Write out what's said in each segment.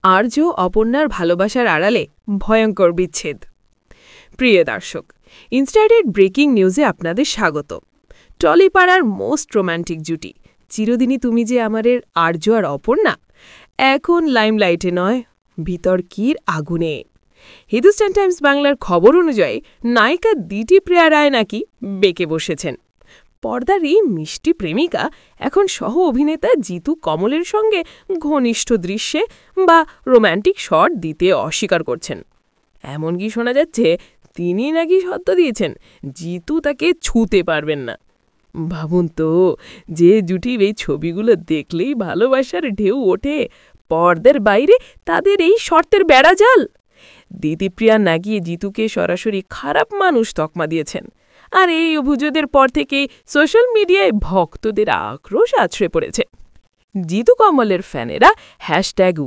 আর্য অপর্ণার ভালোবাসার আড়ালে ভয়ঙ্কর বিচ্ছেদ। প্রিয় দর্শক, ইনস্ট্যান্ট ব্রেকিং নিউজে আপনাদের স্বাগত। টলিপাড়ার মোস্ট রোম্যান্টিক জুটি চিরদিনই তুমি যে আমারের আর্য আর অপর্ণা এখন লাইমলাইটে নয়, বিতর্কির আগুনে। হিন্দুস্তান টাইমস বাংলার খবর অনুযায়ী নায়িকা দিতি প্রিয়া রায় নাকি বেঁকে বসেছেন। পর্দার এই মিষ্টি প্রেমিকা এখন সহ অভিনেতা জিতু কমলের সঙ্গে ঘনিষ্ঠ দৃশ্যে বা রোম্যান্টিক শট দিতে অস্বীকার করছেন। এমনকি শোনা যাচ্ছে তিনি নাকি সত্য দিয়েছেন জিতু তাকে ছুঁতে পারবেন না। ভাবুন তো, যে জুটির এই ছবিগুলো দেখলেই ভালোবাসার ঢেউ ওঠে, পর্দার বাইরে তাদের এই শর্তের বেড়াজাল। দিতিপ্রিয়া নাকি জিতুকে সরাসরি খারাপ মানুষ তকমা দিয়েছেন। আর এই অভিযোগের পর থেকেই সোশ্যাল মিডিয়ায় ভক্তদের আক্রোশ আছড়ে পড়েছে। জিতু কমলের ফ্যানেরা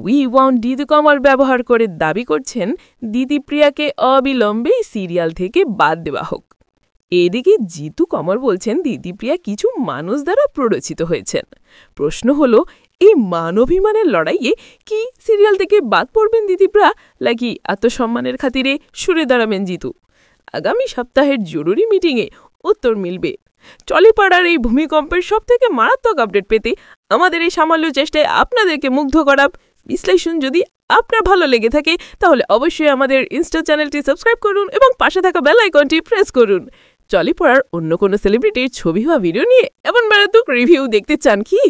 #WeWantDituKamal ব্যবহার করে দাবি করছেন দিতিপ্রিয়াকে অবিলম্বে সিরিয়াল থেকে বাদ দেওয়া হোক। এদিকে জিতু কমল বলছেন দিতিপ্রিয়া কিছু মানুষ দ্বারা প্ররোচিত হয়েছেন। প্রশ্ন হলো, এই মানবাভিমানের লড়াইয়ে কি সিরিয়াল থেকে বাদ পড়বেন দিতিপ্রিয়া, নাকি আত্মসম্মানের খাতিরে সরে দাঁড়াবেন জিতু? আগামী সপ্তাহের জরুরি মিটিংয়ে উত্তর মিলবে। টলিপাড়ার এই ভূমিকম্পের সবথেকে মারাত্মক আপডেট পেতে আমাদের এই সামান্য চেষ্টায় আপনাদেরকে মুগ্ধ করা বিশ্লেষণ যদি আপনার ভালো লেগে থাকে, তাহলে অবশ্যই আমাদের ইনস্টা চ্যানেলটি সাবস্ক্রাইব করুন এবং পাশে থাকা বেল আইকনটি প্রেস করুন। টলিপাড়ার অন্য কোনো সেলিব্রিটির ছবি বা ভিডিও নিয়ে এমন মারাত্মক রিভিউ দেখতে চান কি?